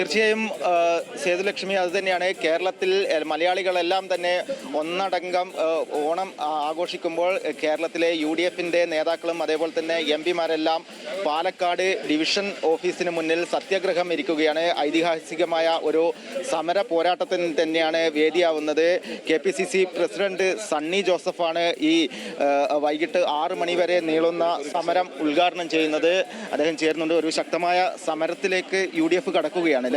തീർച്ചയായും സേതുലക്ഷ്മി, അതുതന്നെയാണ് കേരളത്തിൽ മലയാളികളെല്ലാം തന്നെ ഒന്നടങ്കം ഓണം ആഘോഷിക്കുമ്പോൾ കേരളത്തിലെ UDFിൻ്റെ നേതാക്കളും അതേപോലെ തന്നെ MP മാരെല്ലാം പാലക്കാട് ഡിവിഷൻ ഓഫീസിന് മുന്നിൽ സത്യാഗ്രഹം ഇരിക്കുകയാണ്. ഐതിഹാസികമായ ഒരു സമര പോരാട്ടത്തിന് തന്നെയാണ് വേദിയാവുന്നത്. KPCC പ്രസിഡന്റ് സണ്ണി ജോസഫാണ് ഈ വൈകിട്ട് 6 മണി വരെ നീളുന്ന സമരം ഉദ്ഘാടനം ചെയ്യുന്നത്. അദ്ദേഹം ചേർന്നുണ്ട്. ഒരു ശക്തമായ സമരത്തിലേക്ക് UDF കടക്കുകയാണ്.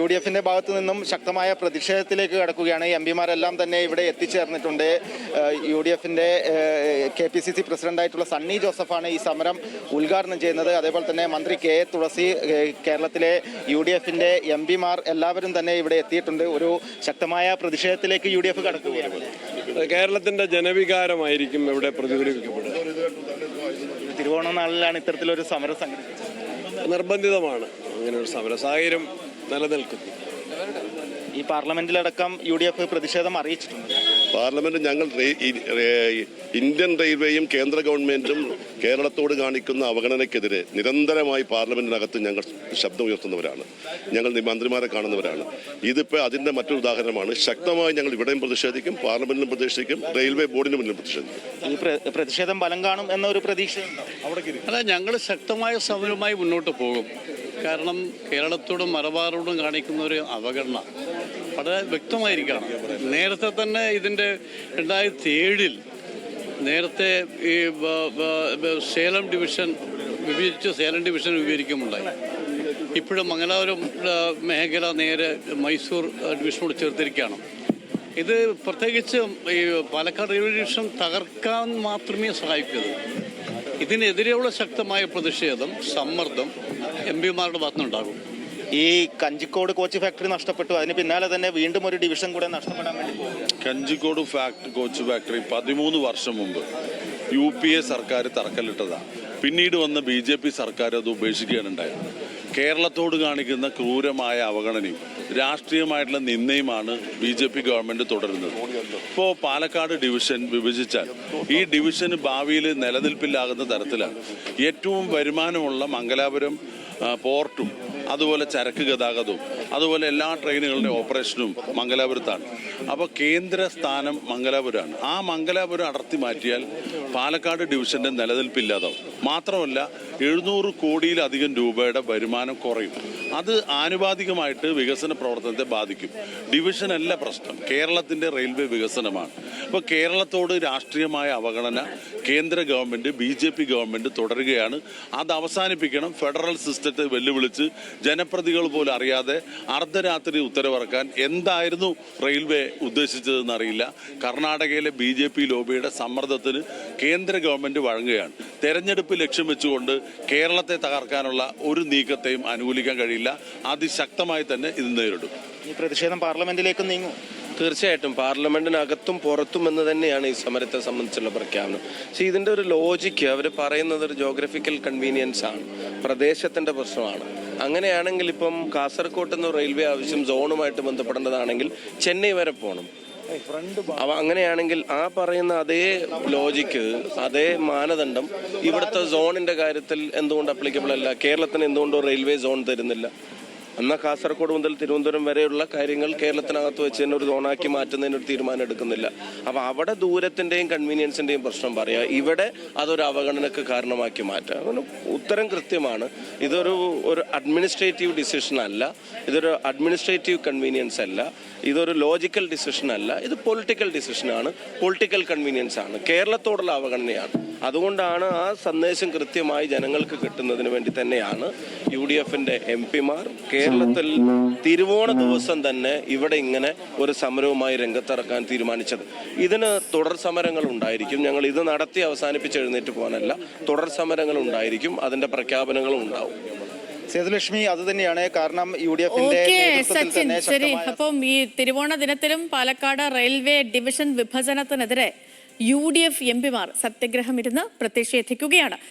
UDFിന്റെ ഭാഗത്തു നിന്നും ശക്തമായ പ്രതിഷേധത്തിലേക്ക് കടക്കുകയാണ്. MP മാരെല്ലാം തന്നെ ഇവിടെ എത്തിച്ചേർന്നിട്ടുണ്ട്. UDFിന്റെ KPCC പ്രസിഡന്റായിട്ടുള്ള സണ്ണി ജോസഫാണ് ഈ സമരം ഉദ്ഘാടനം ചെയ്യുന്നത്. അതേപോലെ തന്നെ മന്ത്രി KA തുളസി, കേരളത്തിലെ UDFിന്റെ MP മാർ എല്ലാവരും തന്നെ ഇവിടെ എത്തിയിട്ടുണ്ട്. ഒരു ശക്തമായ പ്രതിഷേധത്തിലേക്ക് UDF കടക്കുകയാണ്. കേരളത്തിന്റെ ജനവികാരമായിരിക്കും ഇവിടെ പ്രതിഫലിക്കപ്പെടുന്നത്. തിരുവോണ നാളിലാണ് ഇത്തരത്തിലൊരു സമരം സംഘടിപ്പിച്ചത്. നിർബന്ധിതമാണ് അങ്ങനെ ഒരു സമര സാഹചര്യം നിലനിൽക്കുന്നു. ഈ പാർലമെന്റിലടക്കം UDF പ്രതിഷേധം അറിയിച്ചിട്ടുണ്ട്. പാർലമെന്റ് ഞങ്ങൾ ഇന്ത്യൻ റെയിൽവേയും കേന്ദ്ര ഗവൺമെന്റും കേരളത്തോട് കാണിക്കുന്ന അവഗണനയ്ക്കെതിരെ നിരന്തരമായി പാർലമെന്റിനകത്ത് ഞങ്ങൾ ശബ്ദം ഉയർത്തുന്നവരാണ്. ഞങ്ങൾ മന്ത്രിമാരെ കാണുന്നവരാണ്. ഇതിപ്പോൾ അതിന്റെ മറ്റൊരു ഉദാഹരണമാണ്. ശക്തമായി ഞങ്ങൾ ഇവിടെയും പ്രതിഷേധിക്കും, പാർലമെന്റിലും പ്രതിഷേധിക്കും, റെയിൽവേ ബോർഡിന് മുന്നിലും പ്രതിഷേധിക്കും. ഈ പ്രതിഷേധം ഫലം കാണും എന്നൊരു പ്രതീക്ഷ അല്ല, ഞങ്ങൾ ശക്തമായ സമരവുമായി മുന്നോട്ട് പോകും. കാരണം കേരളത്തോടും മലബാറോടും കാണിക്കുന്ന ഒരു അവഗണന വളരെ വ്യക്തമായിരിക്കണം. നേരത്തെ തന്നെ ഇതിൻ്റെ 2007 നേരത്തെ ഈ സേലം ഡിവിഷൻ വിഭജിക്കുമുണ്ടായി. ഇപ്പോഴും മംഗലാപുരം മേഖല നേരെ മൈസൂർ ഡിവിഷനോട് ചേർത്തിരിക്കുകയാണ്. ഇത് പ്രത്യേകിച്ച് ഈ പാലക്കാട് റെയിൽവേ ഡിവിഷൻ തകർക്കാൻ മാത്രമേ സഹായിക്കൂ. ഇതിനെതിരെയുള്ള ശക്തമായ പ്രതിഷേധം, സമ്മർദ്ദം MP മാരുടെ ഭാഗത്തുനിന്നുണ്ടാകും. ഈ കഞ്ചിക്കോട് കോച്ച് ഫാക്ടറി നഷ്ടപ്പെട്ടു. അതിന് പിന്നാലെ തന്നെ വീണ്ടും ഒരു ഡിവിഷൻ കൂടെ നഷ്ടപ്പെടാൻ വേണ്ടി പോകും. കഞ്ചിക്കോട് കോച്ച് ഫാക്ടറി 13 വർഷം മുമ്പ് UPA സർക്കാർ തറക്കല്ലിട്ടതാണ്. പിന്നീട് വന്ന BJP സർക്കാർ അത് ഉപേക്ഷിക്കുകയാണ് ഉണ്ടായത്. കേരളത്തോട് കാണിക്കുന്ന ക്രൂരമായ അവഗണനയും രാഷ്ട്രീയമായിട്ടുള്ള നിന്ദയുമാണ് BJP ഗവൺമെൻറ് തുടരുന്നത്. ഇപ്പോൾ പാലക്കാട് ഡിവിഷൻ വിഭജിച്ചാൽ ഈ ഡിവിഷന് ഭാവിയിൽ നിലനിൽപ്പില്ലാകുന്ന തരത്തിലാണ്. ഏറ്റവും വരുമാനമുള്ള മംഗലാപുരം പോർട്ടും അതുപോലെ ചരക്ക് ഗതാഗതവും അതുപോലെ എല്ലാ ട്രെയിനുകളുടെ ഓപ്പറേഷനും മംഗലാപുരത്താണ്. അപ്പോൾ കേന്ദ്ര സ്ഥാനം മംഗലാപുരമാണ്. ആ മംഗലാപുരം അടർത്തി മാറ്റിയാൽ പാലക്കാട് ഡിവിഷൻ്റെ നിലനിൽപ്പില്ലാതാവും. മാത്രമല്ല 700 കോടിയിലധികം രൂപയുടെ വരുമാനം കുറയും. അത് ആനുപാതികമായിട്ട് വികസന പ്രവർത്തനത്തെ ബാധിക്കും. ഡിവിഷനല്ല പ്രശ്നം, കേരളത്തിൻ്റെ റെയിൽവേ വികസനമാണ്. അപ്പോൾ കേരളത്തോട് രാഷ്ട്രീയമായ അവഗണന കേന്ദ്ര ഗവൺമെൻറ് BJP ഗവൺമെൻറ് തുടരുകയാണ്. അത് അവസാനിപ്പിക്കണം. ഫെഡറൽ സിസ്റ്റത്തെ വെല്ലുവിളിച്ച് ജനപ്രതികൾ പോലും അറിയാതെ അർദ്ധരാത്രി ഉത്തരവിറക്കാൻ എന്തായിരുന്നു റെയിൽവേ ഉദ്ദേശിച്ചതെന്നറിയില്ല. കർണാടകയിലെ BJP ലോബിയുടെ സമ്മർദ്ദത്തിന് കേന്ദ്ര ഗവൺമെൻറ് വഴങ്ങുകയാണ്. തെരഞ്ഞെടുപ്പ് ലക്ഷ്യം വെച്ചുകൊണ്ട് കേരളത്തെ തകർക്കാനുള്ള ഒരു നീക്കത്തെയും അനുകൂലിക്കാൻ കഴിയില്ല. അതിശക്തമായി തന്നെ ഇത് നേരിടും. ഈ പ്രതിഷേധം പാർലമെന്റിലേക്ക് നീങ്ങും. തീർച്ചയായിട്ടും പാർലമെന്റിനകത്തും പുറത്തും എന്ന് തന്നെയാണ് ഈ സമരത്തെ സംബന്ധിച്ചുള്ള പ്രഖ്യാപനം. പക്ഷേ ഇതിൻ്റെ ഒരു ലോജിക്ക് അവർ പറയുന്നത് ഒരു ജോഗ്രഫിക്കൽ കൺവീനിയൻസ് ആണ്, പ്രദേശത്തിൻ്റെ പ്രശ്നമാണ്. അങ്ങനെയാണെങ്കിൽ ഇപ്പം കാസർകോട്ട് നിന്ന് റെയിൽവേ ആവശ്യം സോണുമായിട്ട് ബന്ധപ്പെടേണ്ടതാണെങ്കിൽ ചെന്നൈ വരെ പോകണം. അങ്ങനെയാണെങ്കിൽ ആ പറയുന്ന അതേ ലോജിക്ക്, അതേ മാനദണ്ഡം ഇവിടുത്തെ സോണിൻ്റെ കാര്യത്തിൽ എന്തുകൊണ്ട് അപ്ലിക്കബിൾ അല്ല? കേരളത്തിന് എന്തുകൊണ്ടോ റെയിൽവേ സോൺ തരുന്നില്ല? എന്നാൽ കാസർഗോഡ് മുതൽ തിരുവനന്തപുരം വരെയുള്ള കാര്യങ്ങൾ കേരളത്തിനകത്ത് വെച്ച് തന്നെ ഒരു സോണാക്കി മാറ്റുന്നതിനൊരു തീരുമാനം എടുക്കുന്നില്ല. അപ്പോൾ അവിടെ ദൂരത്തിൻ്റെയും കൺവീനിയൻസിൻ്റെയും പ്രശ്നം പറയുക, ഇവിടെ അതൊരു അവഗണനക്ക് കാരണമാക്കി മാറ്റുക. അങ്ങനെ ഉത്തരം കൃത്യമാണ്. ഇതൊരു അഡ്മിനിസ്ട്രേറ്റീവ് ഡിസിഷൻ അല്ല, ഇതൊരു അഡ്മിനിസ്ട്രേറ്റീവ് കൺവീനിയൻസ് അല്ല, ഇതൊരു ലോജിക്കൽ ഡിസിഷൻ അല്ല, ഇത് പൊളിറ്റിക്കൽ ഡിസിഷനാണ്, പൊളിറ്റിക്കൽ കൺവീനിയൻസ് ആണ്, കേരളത്തോടുള്ള അവഗണനയാണ്. അതുകൊണ്ടാണ് ആ സന്ദേശം കൃത്യമായി ജനങ്ങൾക്ക് കിട്ടുന്നതിന് വേണ്ടി തന്നെയാണ് UDFിൻ്റെ MP മാർ കേരളത്തിൽ തിരുവോണ ദിവസം തന്നെ ഇവിടെ ഇങ്ങനെ ഒരു സമരവുമായി രംഗത്തിറക്കാൻ തീരുമാനിച്ചത്. ഇതിന് തുടർ സമരങ്ങൾ ഉണ്ടായിരിക്കും. ഞങ്ങൾ ഇത് നടത്തി അവസാനിപ്പിച്ച് എഴുന്നേറ്റ് പോകാനല്ല, തുടർ സമരങ്ങൾ ഉണ്ടായിരിക്കും, അതിൻ്റെ പ്രഖ്യാപനങ്ങളും ഉണ്ടാവും. സേതുലക്ഷ്മി, അത് തന്നെയാണ് കാരണം UDFിന്റെ ശരി. അപ്പം ഈ തിരുവോണ ദിനത്തിലും പാലക്കാട് റെയിൽവേ ഡിവിഷൻ വിഭജനത്തിനെതിരെ UDF MP മാർ സത്യഗ്രഹം ഇരുന്ന് പ്രതിഷേധിക്കുകയാണ്.